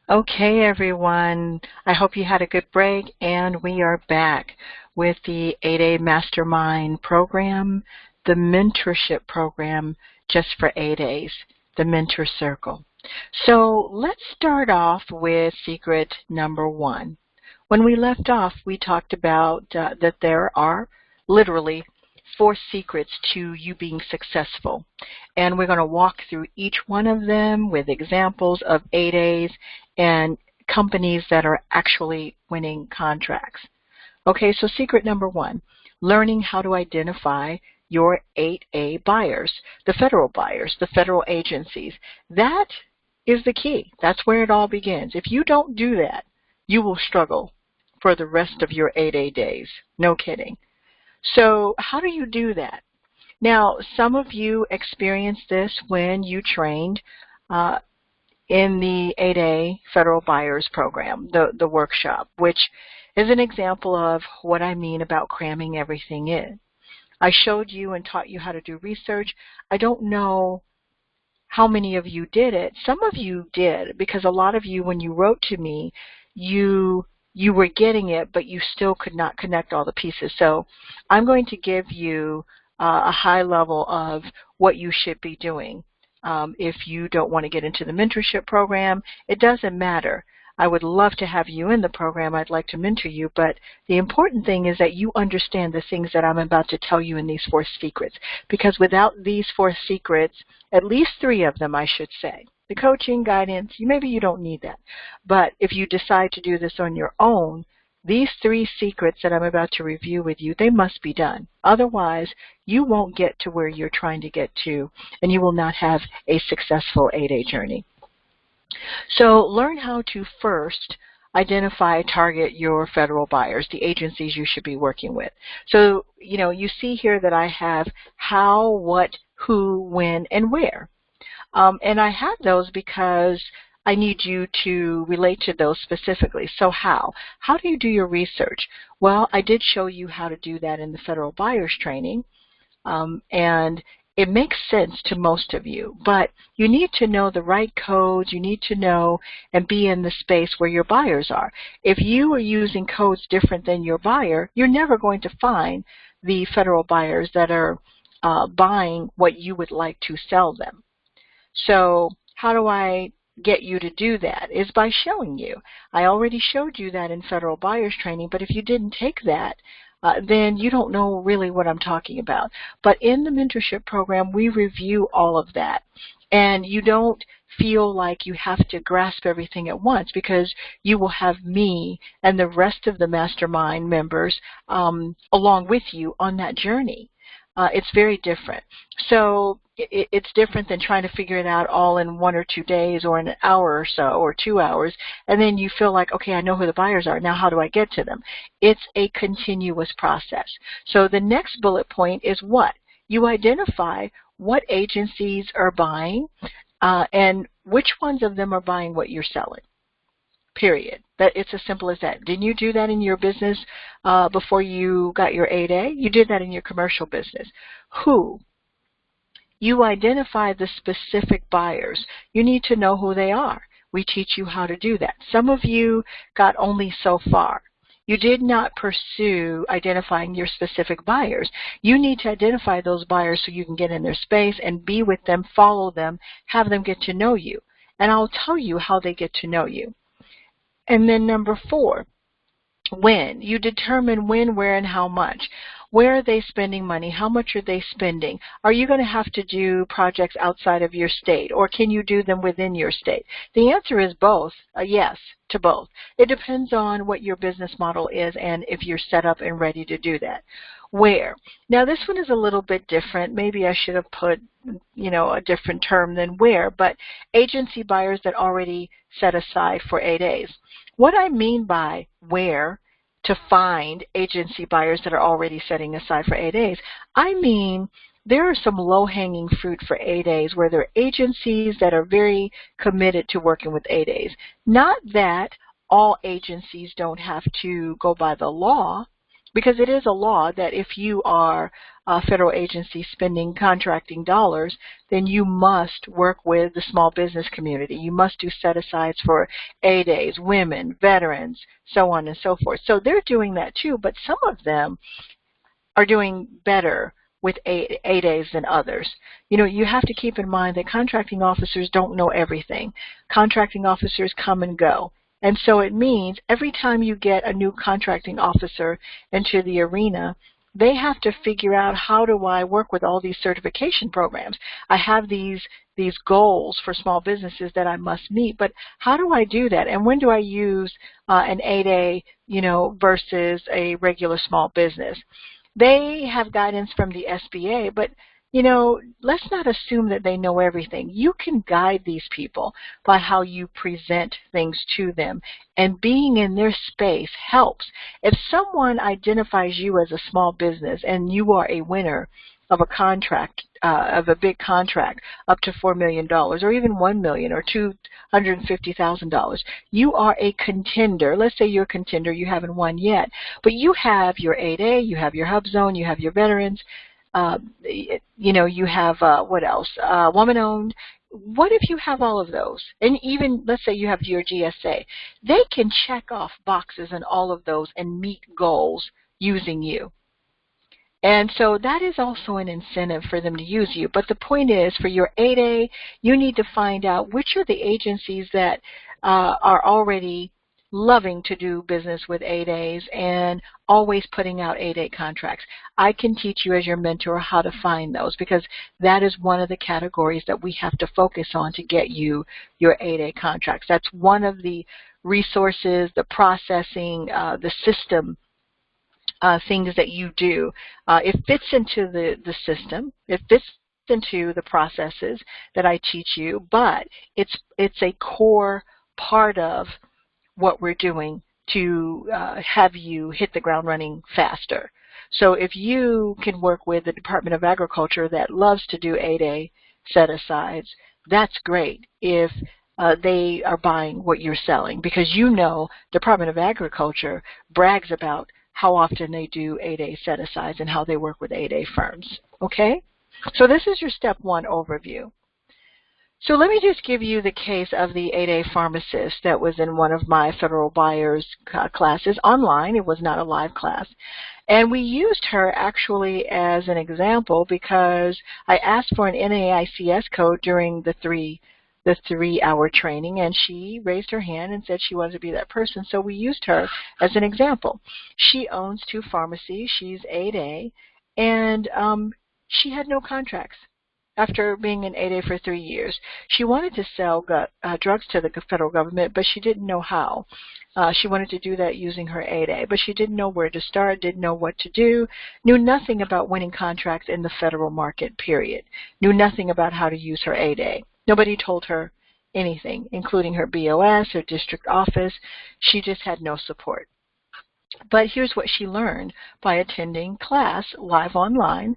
Okay, everyone. I hope you had a good break, and we are back with the 8A MasterMind program, the mentorship program just for 8As, the Mentor Circle. So let's start off with secret number one. When we left off, we talked about that there are literally 4 secrets to you being successful. And we're going to walk through each one of them with examples of 8As and companies that are actually winning contracts. Okay, so secret number one, learning how to identify your 8A buyers, the federal agencies. That is the key. That's where it all begins. If you don't do that, you will struggle for the rest of your 8A days. No kidding. So how do you do that? Now, some of you experienced this when you trained in the 8A Federal Buyers Program, the workshop, which is an example of what I mean about cramming everything in. I showed you and taught you how to do research. I don't know how many of you did it. Some of you did, because a lot of you, when you wrote to me, you were getting it, but you still could not connect all the pieces. So I'm going to give you a high level of what you should be doing. If you don't want to get into the mentorship program, it doesn't matter. I would love to have you in the program. I'd like to mentor you, but the important thing is that you understand the things that I'm about to tell you in these 4 secrets, because without these 4 secrets, at least 3 of them, I should say, the coaching, guidance, maybe you don't need that. But if you decide to do this on your own, these 3 secrets that I'm about to review with you, they must be done. Otherwise, you won't get to where you're trying to get to, and you will not have a successful 8A journey. So learn how to first identify, target your federal buyers, the agencies you should be working with. So, you see here that I have how, what, who, when, and where. And I have those because I need you to relate to those specifically. So how? How do you do your research? Well, I did show you how to do that in the federal buyers training, and it makes sense to most of you, but you need to know the right codes. You need to know and be in the space where your buyers are. If you are using codes different than your buyer, you're never going to find the federal buyers that are buying what you would like to sell them. So how do I get you to do that? Is by showing you. I already showed you that in federal buyers training, but if you didn't take that, then you don't know really what I'm talking about. But in the mentorship program, we review all of that. And you don't feel like you have to grasp everything at once, because you will have me and the rest of the mastermind members along with you on that journey. It's very different. So it's different than trying to figure it out all in 1 or 2 days or an hour or so or 2 hours, and then you feel like, okay, I know who the buyers are. Now how do I get to them? It's a continuous process. So the next bullet point is what? You identify what agencies are buying and which ones of them are buying what you're selling. Period. It's as simple as that. Didn't you do that in your business before you got your 8A? You did that in your commercial business. Who? You identify the specific buyers. You need to know who they are. We teach you how to do that. Some of you got only so far. You did not pursue identifying your specific buyers. You need to identify those buyers so you can get in their space and be with them, follow them, have them get to know you. And I'll tell you how they get to know you. And then number 4, when. You determine when, where, and how much. Where are they spending money? How much are they spending? Are you going to have to do projects outside of your state, or can you do them within your state? The answer is both, yes to both. It depends on what your business model is and if you're set up and ready to do that. Where? Now this one is a little bit different. Maybe I should have put, a different term than where, but agency buyers that already set aside for 8As. What I mean by where to find agency buyers that are already setting aside for 8As, I mean there are some low-hanging fruit for 8As where there are agencies that are very committed to working with 8As. Not that all agencies don't have to go by the law, because it is a law that if you are a federal agency spending contracting dollars, then you must work with the small business community. You must do set-asides for A-Days, women, veterans, so on and so forth. So they're doing that too, but some of them are doing better with A-Days than others. You know, you have to keep in mind that contracting officers don't know everything. Contracting officers come and go. And so it means every time you get a new contracting officer into the arena, they have to figure out, how do I work with all these certification programs? I have these goals for small businesses that I must meet, but how do I do that? And when do I use an 8A, versus a regular small business? They have guidance from the SBA, but let's not assume that they know everything. You can guide these people by how you present things to them, and being in their space helps. If someone identifies you as a small business and you are a winner of a contract, of a big contract up to $4 million or even $1 million or $250,000, you are a contender. Let's say you're a contender, you haven't won yet, but you have your 8A, you have your hub zone, you have your veterans, you have, what else? Woman-owned. What if you have all of those? And even, let's say you have your GSA. They can check off boxes in all of those and meet goals using you. And so that is also an incentive for them to use you. But the point is, for your 8A, you need to find out which are the agencies that are already loving to do business with 8As and always putting out 8A contracts. I can teach you as your mentor how to find those, because that is one of the categories that we have to focus on to get you your 8A contracts. That's one of the resources, the processing, the system things that you do. It fits into the system. It fits into the processes that I teach you, but it's a core part of what we're doing to have you hit the ground running faster. So if you can work with the Department of Agriculture that loves to do 8A set-asides, that's great if they are buying what you're selling, because Department of Agriculture brags about how often they do 8A set-asides and how they work with 8A firms. Okay? So this is your step one overview. So let me just give you the case of the 8A pharmacist that was in one of my federal buyers classes online. It was not a live class. And we used her actually as an example because I asked for an NAICS code during the three-hour training, and she raised her hand and said she wanted to be that person. So we used her as an example. She owns 2 pharmacies. She's 8A, and she had no contracts after being an 8A for 3 years. She wanted to sell drugs to the federal government, but she didn't know how. She wanted to do that using her 8A, but she didn't know where to start, didn't know what to do, knew nothing about winning contracts in the federal market, period. Knew nothing about how to use her 8A. Nobody told her anything, including her BOS, her district office. She just had no support. But here's what she learned by attending class live online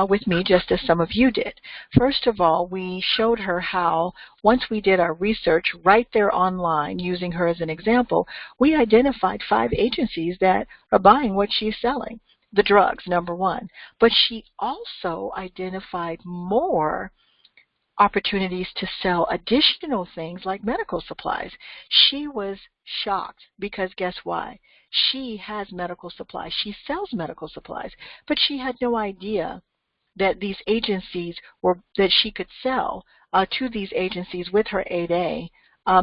with me, just as some of you did. First of all, we showed her how, once we did our research right there online, using her as an example, we identified 5 agencies that are buying what she's selling, the drugs, number one. But she also identified more opportunities to sell additional things like medical supplies. She was shocked because guess why? She has medical supplies. She sells medical supplies, but she had no idea that these agencies that she could sell to these agencies with her 8A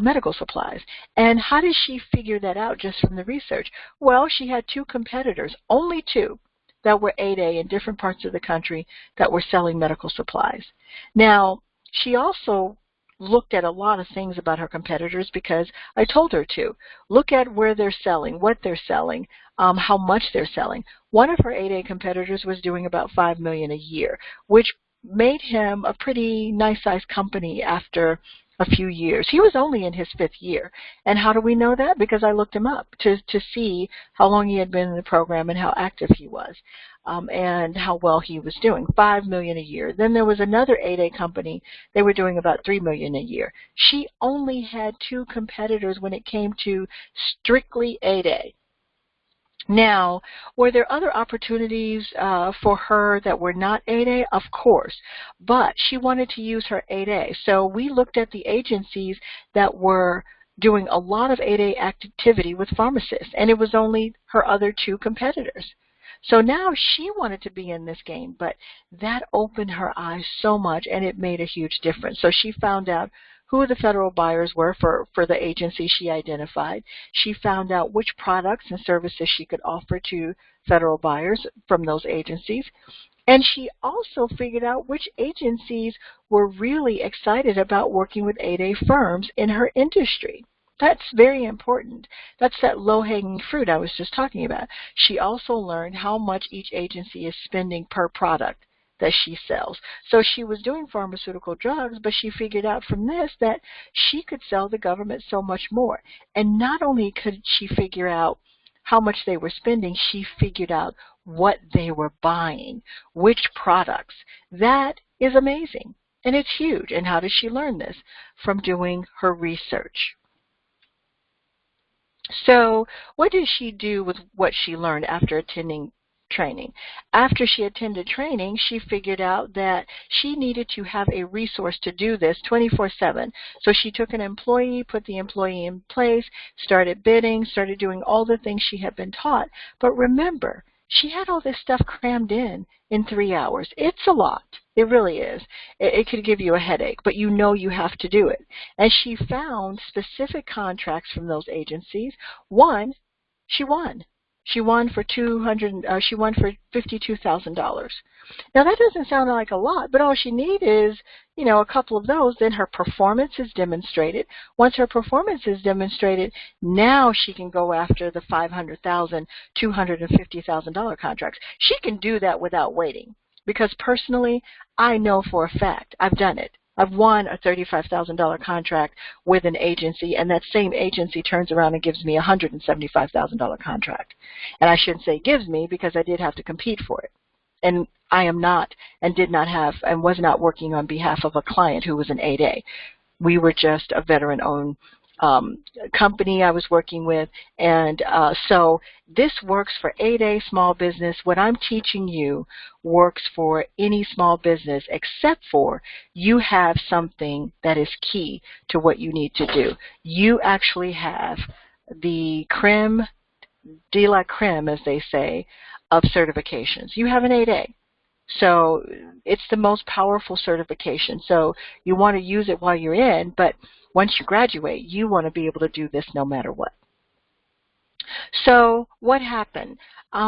medical supplies. And how did she figure that out just from the research? Well, she had 2 competitors, only 2, that were 8A in different parts of the country that were selling medical supplies. Now, she also looked at a lot of things about her competitors because I told her to. Look at where they're selling, what they're selling, how much they're selling. One of her 8A competitors was doing about $5 million a year, which made him a pretty nice-sized company after a few years. He was only in his 5th year. And how do we know that? Because I looked him up to see how long he had been in the program and how active he was. And how well he was doing, $5 million a year. Then there was another 8A company. They were doing about $3 million a year. She only had 2 competitors when it came to strictly 8A. Now, were there other opportunities for her that were not 8A? Of course, but she wanted to use her 8A. So we looked at the agencies that were doing a lot of 8A activity with pharmacists, and it was only her other two competitors. So now she wanted to be in this game, but that opened her eyes so much, and it made a huge difference. So she found out who the federal buyers were for the agency she identified. She found out which products and services she could offer to federal buyers from those agencies. And she also figured out which agencies were really excited about working with 8A firms in her industry. That's very important. That's that low-hanging fruit I was just talking about. She also learned how much each agency is spending per product that she sells. So she was doing pharmaceutical drugs, but she figured out from this that she could sell the government so much more. And not only could she figure out how much they were spending, she figured out what they were buying, which products. That is amazing, and it's huge. And how did she learn this? From doing her research. So what did she do with what she learned after attending training? After she attended training, she figured out that she needed to have a resource to do this 24/7. So she took an employee, put the employee in place, started bidding, started doing all the things she had been taught. But remember, she had all this stuff crammed in 3 hours. It's a lot. It really is. It could give you a headache, but you know you have to do it. And she found specific contracts from those agencies. One, she won. She won for $52,000. Now that doesn't sound like a lot, but all she needs is, a couple of those. Then her performance is demonstrated. Once her performance is demonstrated, now she can go after the $500,000, $250,000 contracts. She can do that without waiting, because personally, I know for a fact I've done it. I've won a $35,000 contract with an agency, and that same agency turns around and gives me a $175,000 contract. And I shouldn't say gives me, because I did have to compete for it. And I am not and did not have and was not working on behalf of a client who was an 8A. We were just a veteran-owned company I was working with. And so this works for 8A small business. What I'm teaching you works for any small business, except for you have something that is key to what you need to do. You actually have the creme de la creme, as they say, of certifications. You have an 8A. So it's the most powerful certification. So you want to use it while you're in, but once you graduate, you want to be able to do this no matter what. So what happened?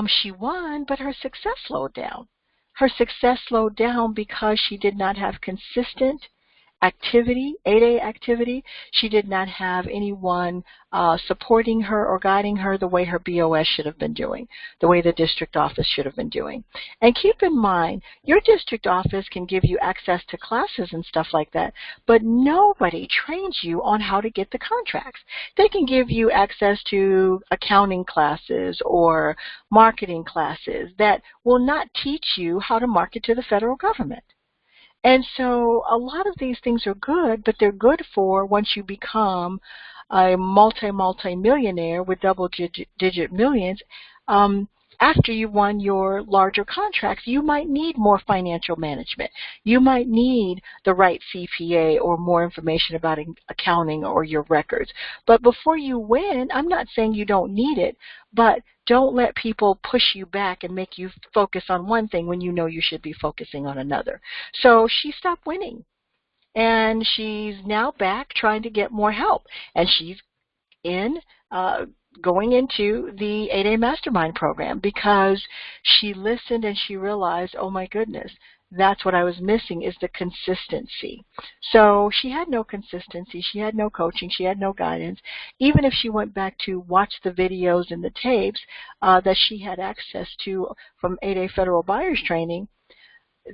She won, but her success slowed down. Her success slowed down because she did not have consistent activity, 8A activity. She did not have anyone supporting her or guiding her the way her BOS should have been doing, the way the district office should have been doing. And keep in mind, your district office can give you access to classes and stuff like that, but nobody trains you on how to get the contracts. They can give you access to accounting classes or marketing classes that will not teach you how to market to the federal government. And so a lot of these things are good, but they're good for once you become a multi-millionaire with double-digit millions. After you won your larger contracts, you might need more financial management. You might need the right CPA or more information about accounting or your records. But before you win, I'm not saying you don't need it, but don't let people push you back and make you focus on one thing when you know you should be focusing on another. So she stopped winning, and she's now back trying to get more help. And she's going into the 8A MasterMind program because she listened and she realized, oh my goodness, that's what I was missing, is the consistency. So she had no consistency. She had no coaching. She had no guidance. Even if she went back to watch the videos and the tapes that she had access to from 8A Federal Buyers Training,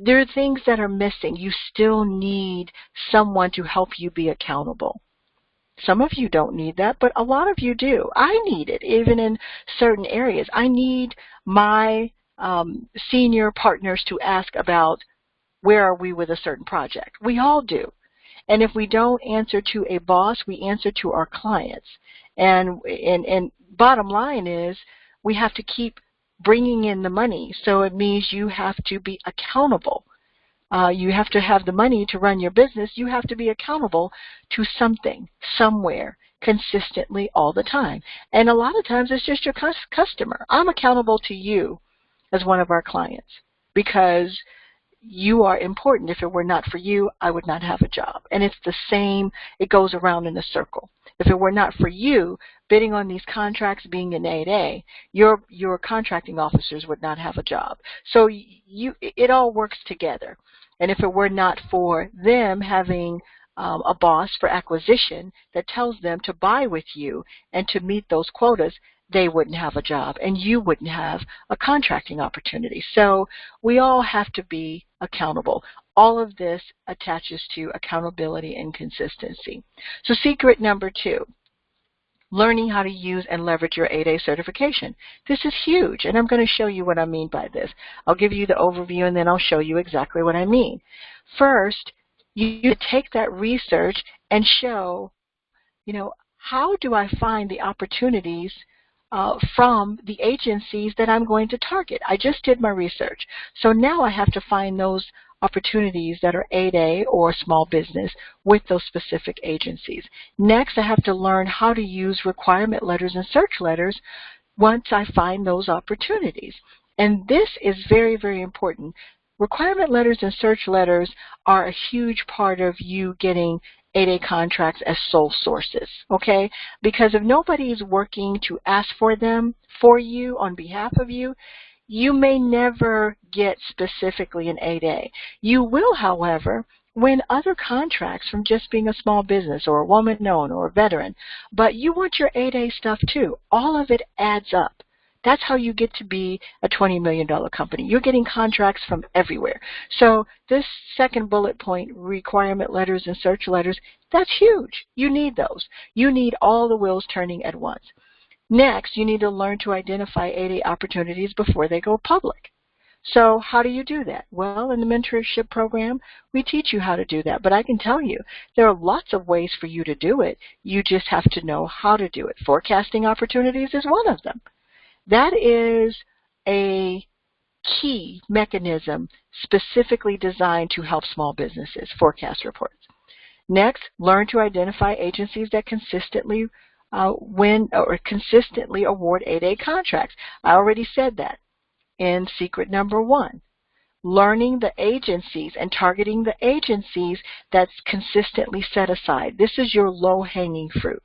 there are things that are missing. You still need someone to help you be accountable. Some of you don't need that, but a lot of you do. I need it, even in certain areas. I need my senior partners to ask about where are we with a certain project. We all do. And if we don't answer to a boss, we answer to our clients. And bottom line is, we have to keep bringing in the money. So it means you have to be accountable. You have to have the money to run your business. You have to be accountable to something, somewhere, consistently all the time. And a lot of times it's just your customer. I'm accountable to you as one of our clients because you are important. If it were not for you, I would not have a job. And it's the same, it goes around in a circle. If it were not for you bidding on these contracts, being an 8A, your contracting officers would not have a job. So it all works together. And if it were not for them having a boss for acquisition that tells them to buy with you and to meet those quotas, they wouldn't have a job and you wouldn't have a contracting opportunity. So we all have to be accountable. All of this attaches to accountability and consistency. So secret number 2, learning how to use and leverage your 8A certification. This is huge, and I'm going to show you what I mean by this. I'll give you the overview, and then I'll show you exactly what I mean. First, you take that research and show, how do I find the opportunities from the agencies that I'm going to target? I just did my research. So now I have to find those opportunities that are 8A or small business with those specific agencies. Next, I have to learn how to use requirement letters and search letters once I find those opportunities. And this is very, very important. Requirement letters and search letters are a huge part of you getting 8A contracts as sole sources, okay? Because if nobody's working to ask for them for you on behalf of you, you may never get specifically an 8A. You will, however, win other contracts from just being a small business or a woman-owned or a veteran, but you want your 8A stuff too. All of it adds up. That's how you get to be a $20 million company. You're getting contracts from everywhere. So this second bullet point, requirement letters and search letters, that's huge. You need those. You need all the wheels turning at once. Next, you need to learn to identify 8A opportunities before they go public. So how do you do that? Well, in the mentorship program, we teach you how to do that. But I can tell you, there are lots of ways for you to do it. You just have to know how to do it. Forecasting opportunities is one of them. That is a key mechanism specifically designed to help small businesses forecast reports. Next, learn to identify agencies that consistently win or consistently award 8A contracts. I already said that in secret number 1. Learning the agencies and targeting the agencies that's consistently set aside. This is your low-hanging fruit,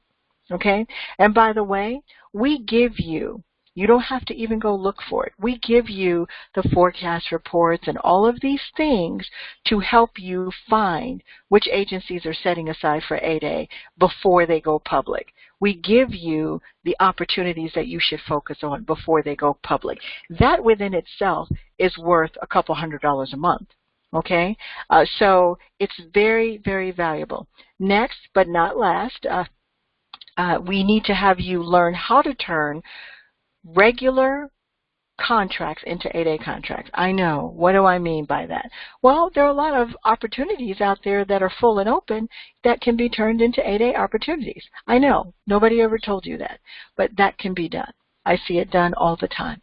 okay? And by the way, we give you, you don't have to even go look for it. We give you the forecast reports and all of these things to help you find which agencies are setting aside for 8A before they go public. We give you the opportunities that you should focus on before they go public. That within itself is worth a couple $100s a month, okay? So it's very, very valuable. Next, but not last, we need to have you learn how to turn regular contracts into 8A contracts. I know. What do I mean by that? Well, there are a lot of opportunities out there that are full and open that can be turned into 8A opportunities. I know. Nobody ever told you that. But that can be done. I see it done all the time.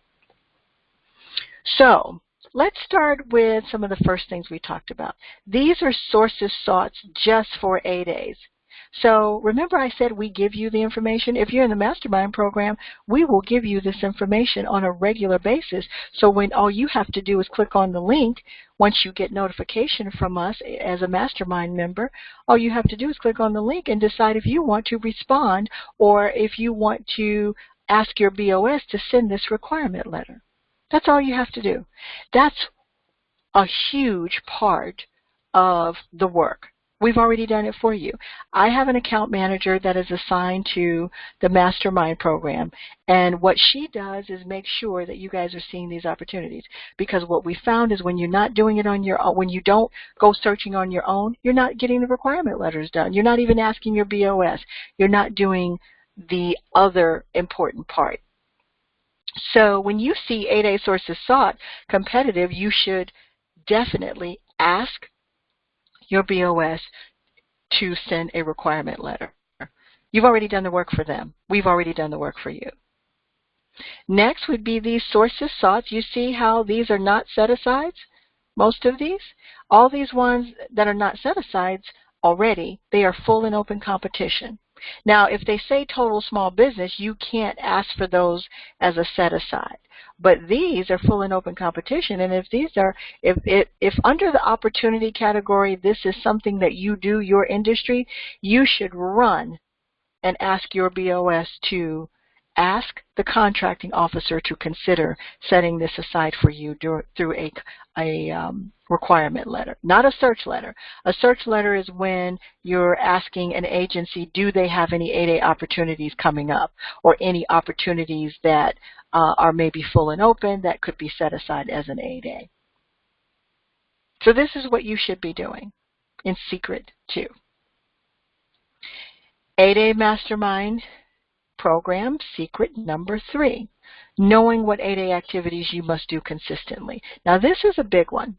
So let's start with some of the first things we talked about. These are sources sought just for 8As. So remember I said we give you the information? If you're in the MasterMind program, we will give you this information on a regular basis. So when all you have to do is click on the link, once you get notification from us as a MasterMind member, all you have to do is click on the link and decide if you want to respond or if you want to ask your BOS to send this requirement letter. That's all you have to do. That's a huge part of the work. We've already done it for you. I have an account manager that is assigned to the MasterMind program, and what she does is make sure that you guys are seeing these opportunities. Because what we found is when you're not doing it on your own, when you don't go searching on your own, you're not getting the requirement letters done. You're not even asking your BOS. You're not doing the other important part. So when you see 8A sources sought competitive, you should definitely ask your BOS to send a requirement letter. You've already done the work for them. We've already done the work for you. Next would be these sources sought. You see how these are not set-asides? Most of these? All these ones that are not set-asides already, they are full and open competition. Now, if they say total small business, you can't ask for those as a set-aside. But these are full and open competition, and if these are, if under the opportunity category, this is something that you do, your industry, you should run and ask your BOS to ask the contracting officer to consider setting this aside for you through a requirement letter, not a search letter. A search letter is when you're asking an agency, do they have any 8A opportunities coming up, or any opportunities that are maybe full and open that could be set aside as an 8A. So this is what you should be doing in secret too. 8A MasterMind Program secret number 3, knowing what 8A activities you must do consistently. Now this is a big one.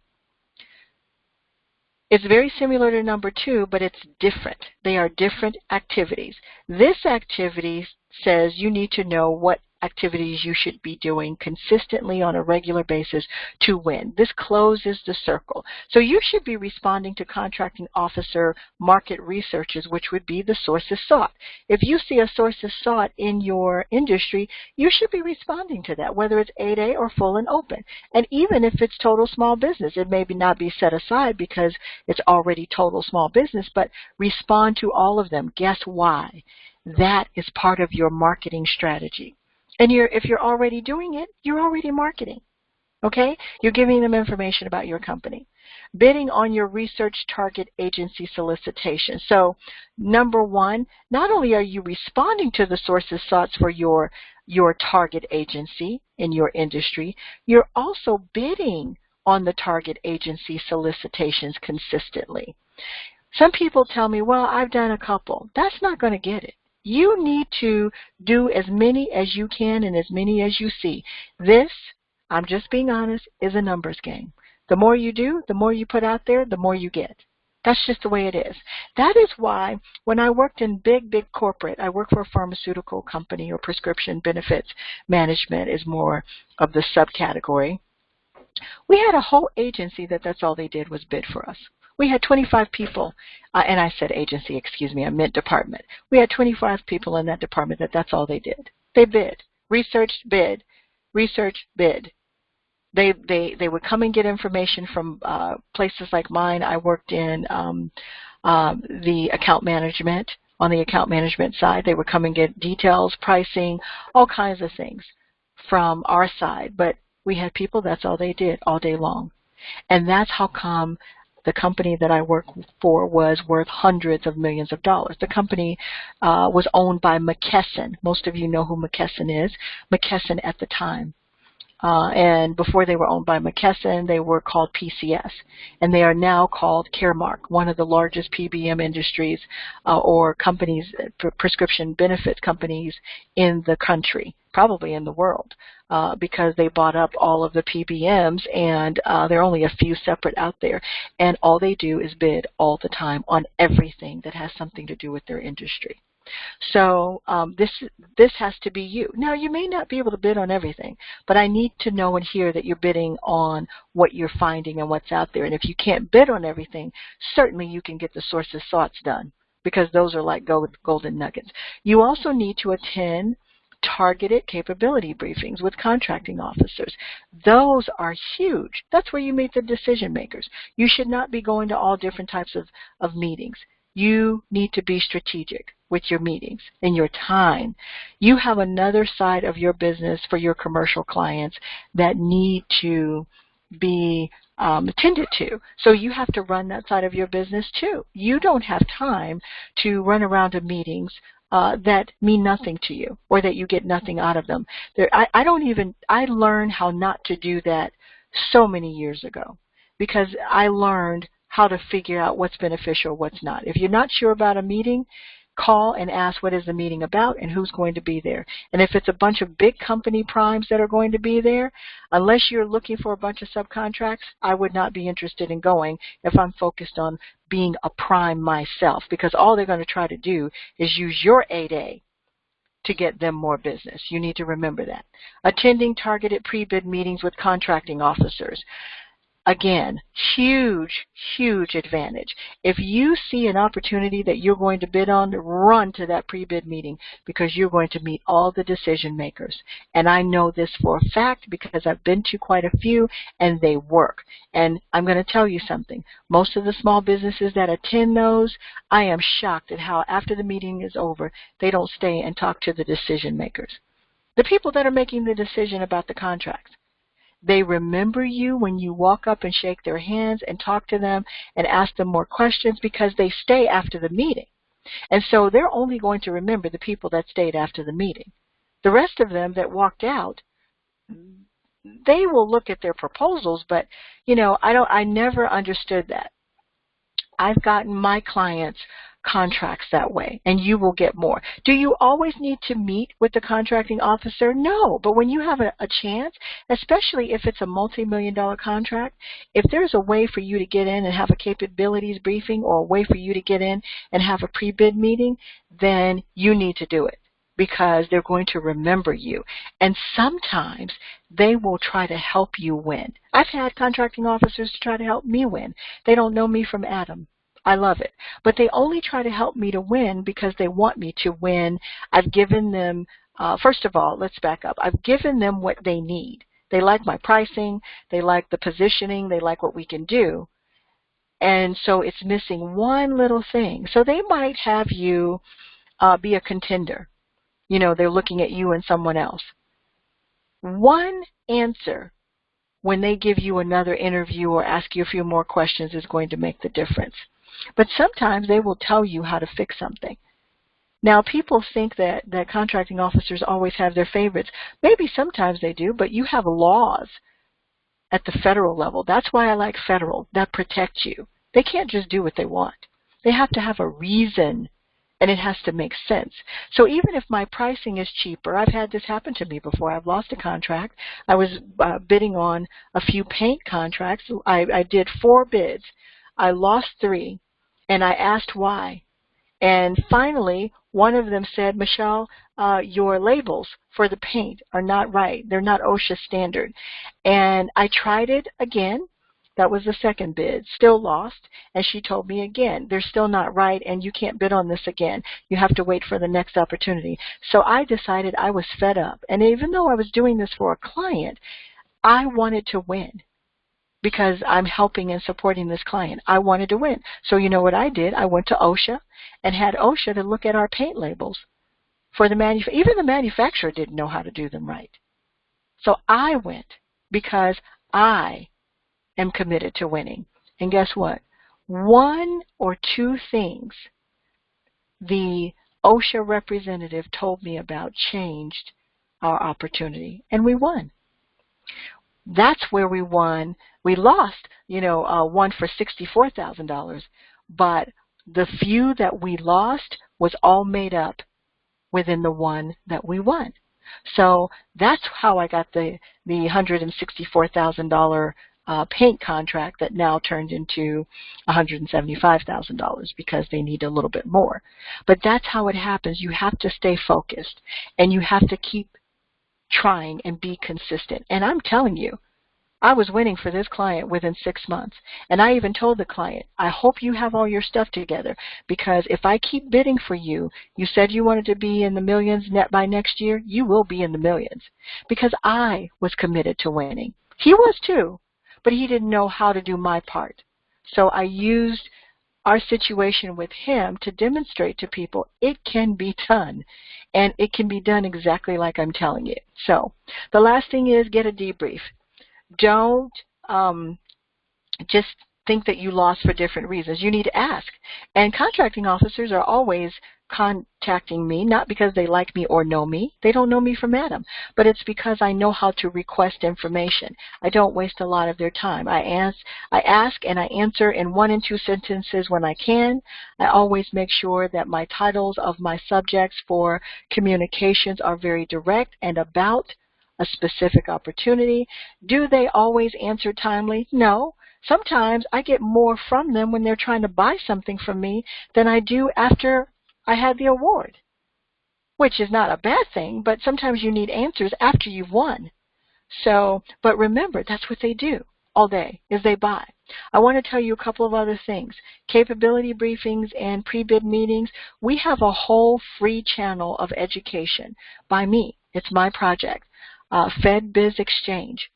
It's very similar to number 2, but it's different. They are different activities. This activity says you need to know what activities you should be doing consistently on a regular basis to win. This closes the circle. So you should be responding to contracting officer market researches, which would be the sources sought. If you see a sources sought in your industry, you should be responding to that, whether it's 8A or full and open. And even if it's total small business, it may not be set aside because it's already total small business, but respond to all of them. Guess why? That is part of your marketing strategy. And if you're already doing it, you're already marketing, okay? You're giving them information about your company. Bidding on your research target agency solicitation. So, number 1, not only are you responding to the sources sought for your target agency in your industry, you're also bidding on the target agency solicitations consistently. Some people tell me, well, I've done a couple. That's not going to get it. You need to do as many as you can and as many as you see. This, I'm just being honest, is a numbers game. The more you do, the more you put out there, the more you get. That's just the way it is. That is why when I worked in big corporate, I worked for a pharmaceutical company, or prescription benefits management is more of the subcategory. We had a whole agency that's all they did was bid for us. We had 25 people, and I said agency, excuse me, I meant department. We had 25 people in that department that's all they did. They bid, researched, bid, research, bid. They would come and get information from places like mine. I worked in the account management. On the account management side, they would come and get details, pricing, all kinds of things from our side. But we had people, that's all they did all day long. And that's how come the company that I worked for was worth hundreds of millions of dollars. The company was owned by McKesson. Most of you know who McKesson is. McKesson at the time. And before they were owned by McKesson, they were called PCS. And they are now called Caremark, one of the largest PBM industries or companies, prescription benefit companies in the country, probably in the world, because they bought up all of the PBMs, and there are only a few separate out there. And all they do is bid all the time on everything that has something to do with their industry. So this has to be you. Now, you may not be able to bid on everything, but I need to know and hear that you're bidding on what you're finding and what's out there. And if you can't bid on everything, certainly you can get the sources sought done, because those are like golden nuggets. You also need to attend targeted capability briefings with contracting officers. Those are huge. That's where you meet the decision makers. You should not be going to all different types of meetings. You need to be strategic with your meetings and your time. You have another side of your business for your commercial clients that need to be attended to. So you have to run that side of your business too. You don't have time to run around to meetings that mean nothing to you or that you get nothing out of them. I learned how not to do that so many years ago, because I learned how to figure out what's beneficial, what's not. If you're not sure about a meeting, call and ask what is the meeting about and who's going to be there. And if it's a bunch of big company primes that are going to be there, unless you're looking for a bunch of subcontracts, I would not be interested in going if I'm focused on being a prime myself, because all they're going to try to do is use your 8A to get them more business. You need to remember that. Attending targeted pre-bid meetings with contracting officers. Again, huge, huge advantage. If you see an opportunity that you're going to bid on, run to that pre-bid meeting because you're going to meet all the decision makers. And I know this for a fact because I've been to quite a few and they work. And I'm going to tell you something. Most of the small businesses that attend those, I am shocked at how after the meeting is over, they don't stay and talk to the decision makers. The people that are making the decision about the contracts. They remember you when you walk up and shake their hands and talk to them and ask them more questions because they stay after the meeting. And so they're only going to remember the people that stayed after the meeting. The rest of them that walked out, they will look at their proposals, but I never understood that. I've gotten my clients contracts that way, and you will get more. Do you always need to meet with the contracting officer? No, but when you have a chance, especially if it's a multi-million-dollar contract, if there's a way for you to get in and have a capabilities briefing or a way for you to get in and have a pre-bid meeting, then you need to do it because they're going to remember you. And sometimes they will try to help you win. I've had contracting officers try to help me win. They don't know me from Adam. I love it. But they only try to help me to win because they want me to win. I've given them, first of all, let's back up. I've given them what they need. They like my pricing. They like the positioning. They like what we can do. And so it's missing one little thing. So they might have you be a contender. They're looking at you and someone else. One answer when they give you another interview or ask you a few more questions is going to make the difference. But sometimes they will tell you how to fix something. Now, people think that contracting officers always have their favorites. Maybe sometimes they do, but you have laws at the federal level. That's why I like federal, that protect you. They can't just do what they want. They have to have a reason, and it has to make sense. So even if my pricing is cheaper, I've had this happen to me before. I've lost a contract. I was bidding on a few paint contracts. I did 4 bids. I lost 3. And I asked why. And finally, one of them said, Michelle, your labels for the paint are not right. They're not OSHA standard. And I tried it again. That was the second bid. Still lost. And she told me again, they're still not right, and you can't bid on this again. You have to wait for the next opportunity. So I decided I was fed up. And even though I was doing this for a client, I wanted to win. Because I'm helping and supporting this client. I wanted to win. So you know what I did? I went to OSHA and had OSHA to look at our paint labels for the manufacturer. Even the manufacturer didn't know how to do them right. So I went because I am committed to winning. And guess what? 1 or 2 things the OSHA representative told me about changed our opportunity, and we won. That's where we won. We lost, one for $64,000, but the few that we lost was all made up within the one that we won. So that's how I got the $164,000 paint contract that now turned into $175,000 because they need a little bit more. But that's how it happens. You have to stay focused, and you have to keep trying and be consistent. And I'm telling you, I was winning for this client within 6 months. And I even told the client, I hope you have all your stuff together, because if I keep bidding for you, you said you wanted to be in the millions net by next year, you will be in the millions. Because I was committed to winning. He was too, but he didn't know how to do my part. So I used our situation with him to demonstrate to people it can be done. And it can be done exactly like I'm telling you. So the last thing is get a debrief. Don't just think that you lost for different reasons. You need to ask. And contracting officers are always contacting me, not because they like me or know me. They don't know me from Adam, but it's because I know how to request information. I don't waste a lot of their time. I ask and I answer in 1 and 2 sentences when I can. I always make sure that my titles of my subjects for communications are very direct and about a specific opportunity. Do they always answer timely? No. Sometimes I get more from them when they're trying to buy something from me than I do after I had the award. which is not a bad thing, but sometimes you need answers after you've won. So, but remember, that's what they do all day, is they buy. I want to tell you a couple of other things. Capability briefings and pre-bid meetings. We have a whole free channel of education by me. It's my project, FedBiz Exchange.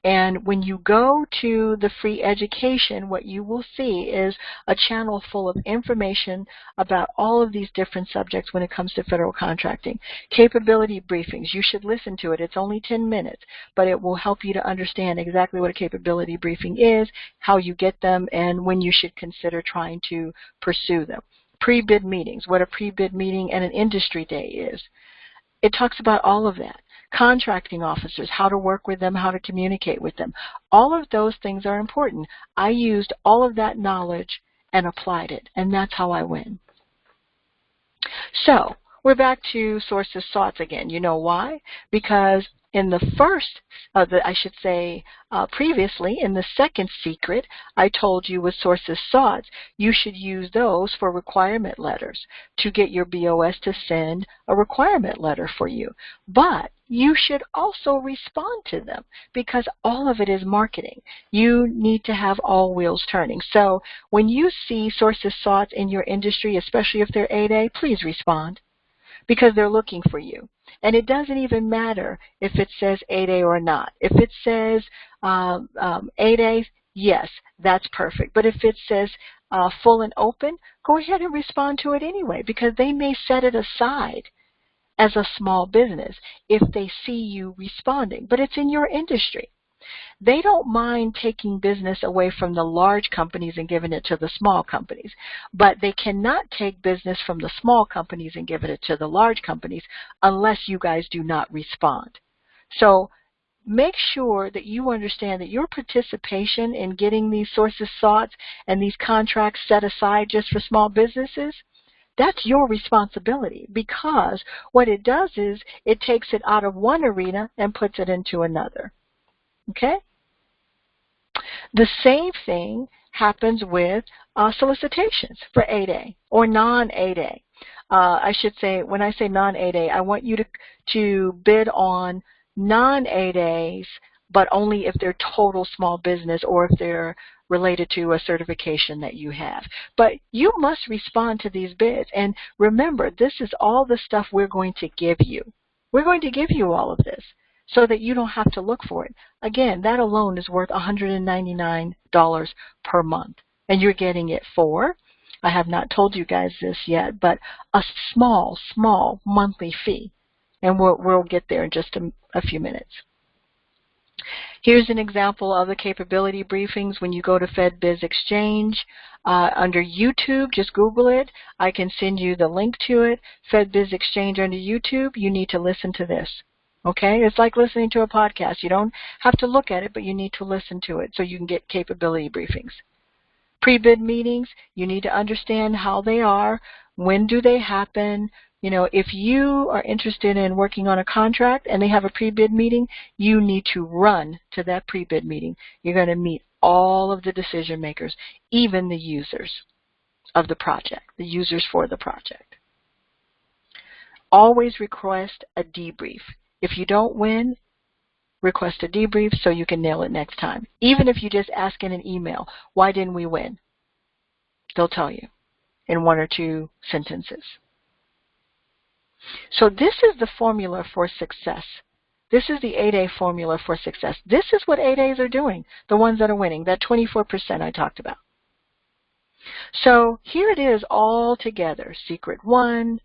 And when you go to the free education, what you will see is a channel full of information about all of these different subjects when it comes to federal contracting. Capability briefings, you should listen to it. It's only 10 minutes, but it will help you to understand exactly what a capability briefing is, how you get them, and when you should consider trying to pursue them. Pre-bid meetings, what a pre-bid meeting and an industry day is. It talks about all of that. Contracting officers, how to work with them, how to communicate with them. All of those things are important. I used all of that knowledge and applied it, and that's how I win. So, we're back to sources sought again. You know why? Because in the first, previously, in the second secret, I told you with sources sought, you should use those for requirement letters to get your BOS to send a requirement letter for you. But you should also respond to them because all of it is marketing. You need to have all wheels turning. So when you see sources sought in your industry, especially if they're 8A, please respond because they're looking for you. And it doesn't even matter if it says 8A or not. If it says 8A, yes, that's perfect. But if it says full and open, go ahead and respond to it anyway because they may set it aside as a small business if they see you responding. But it's in your industry. They don't mind taking business away from the large companies and giving it to the small companies, but they cannot take business from the small companies and give it to the large companies unless you guys do not respond. So make sure that you understand that your participation in getting these sources sought and these contracts set aside just for small businesses, that's your responsibility because what it does is it takes it out of one arena and puts it into another. Okay? The same thing happens with solicitations for 8A or non-8A. I should say, when I say non-8A, I want you to bid on non-8As, but only if they're total small business or if they're related to a certification that you have. But you must respond to these bids. And remember, this is all the stuff we're going to give you. We're going to give you all of this so that you don't have to look for it. Again, that alone is worth $199 per month. And you're getting it for, I have not told you guys this yet, but a small monthly fee. And we'll get there in just a few minutes. Here's an example of the capability briefings when you go to FedBiz Exchange. Under YouTube, just Google it. I can send you the link to it. FedBiz Exchange under YouTube, you need to listen to this. Okay? It's like listening to a podcast. You don't have to look at it, but you need to listen to it so you can get capability briefings. Pre-bid meetings, you need to understand how they are, when do they happen. You know, if you are interested in working on a contract and they have a pre-bid meeting, you need to run to that pre-bid meeting. You're going to meet all of the decision makers, even the users of the project, the users for the project. Always request a debrief. If you don't win, request a debrief so you can nail it next time. Even if you just ask in an email, why didn't we win? They'll tell you in 1 or 2 sentences. So this is the formula for success. This is the 8A formula for success. This is what 8As are doing, the ones that are winning, that 24% I talked about. So here it is all together. Secret 1,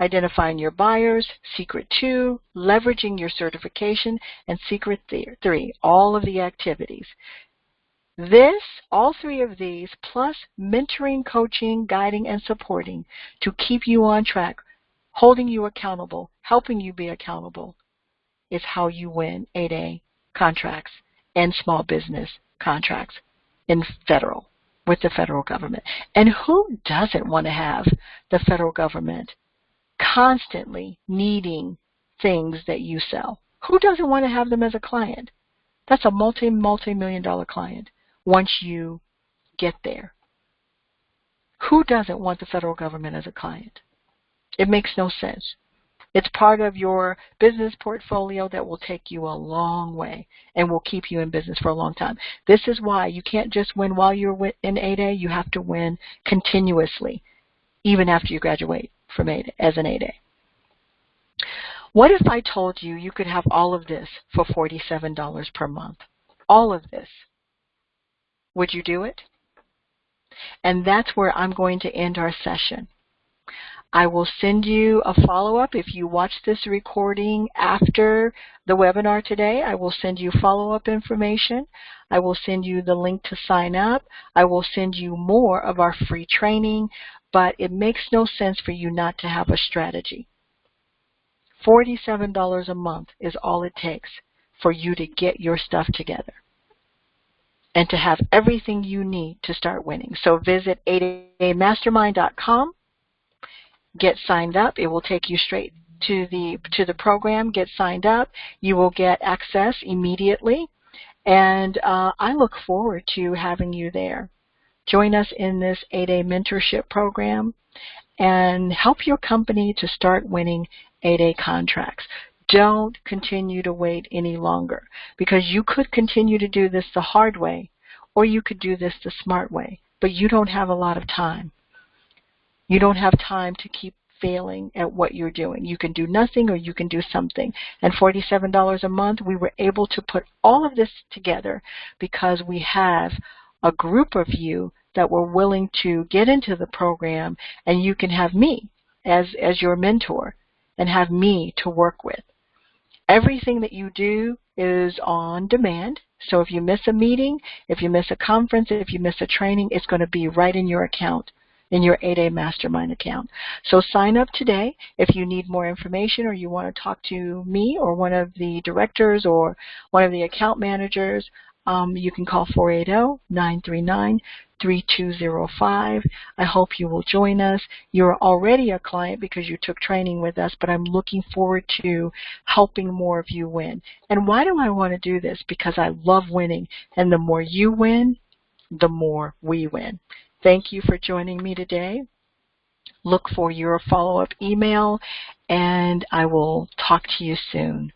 identifying your buyers. Secret 2, leveraging your certification. And secret 3, all of the activities. This, all 3 of these, plus mentoring, coaching, guiding, and supporting to keep you on track, holding you accountable, helping you be accountable, is how you win 8A contracts and small business contracts in federal, with the federal government. And who doesn't want to have the federal government constantly needing things that you sell? Who doesn't want to have them as a client? That's a multi-million-dollar client once you get there. Who doesn't want the federal government as a client? It makes no sense. It's part of your business portfolio that will take you a long way and will keep you in business for a long time. This is why you can't just win while you're in 8A. You have to win continuously, even after you graduate from 8A, as an 8A. What if I told you you could have all of this for $47 per month? All of this. Would you do it? And that's where I'm going to end our session. I will send you a follow-up. If you watch this recording after the webinar today, I will send you follow-up information. I will send you the link to sign up. I will send you more of our free training, but it makes no sense for you not to have a strategy. $47 a month is all it takes for you to get your stuff together and to have everything you need to start winning. So visit 8amastermind.com. Get signed up. It will take you straight to the program. Get signed up. You will get access immediately. And I look forward to having you there. Join us in this 8A mentorship program and help your company to start winning 8A contracts. Don't continue to wait any longer, because you could continue to do this the hard way, or you could do this the smart way, but you don't have a lot of time. You don't have time to keep failing at what you're doing. You can do nothing or you can do something. And $47 a month, we were able to put all of this together because we have a group of you that were willing to get into the program, and you can have me as your mentor and have me to work with. Everything that you do is on demand. So if you miss a meeting, if you miss a conference, if you miss a training, it's going to be right in your account, in your 8A Mastermind account. So sign up today. If you need more information or you want to talk to me or one of the directors or one of the account managers, you can call 480-939-3205. I hope you will join us. You're already a client because you took training with us, but I'm looking forward to helping more of you win. And why do I want to do this? Because I love winning, and the more you win, the more we win. Thank you for joining me today. Look for your follow-up email, and I will talk to you soon.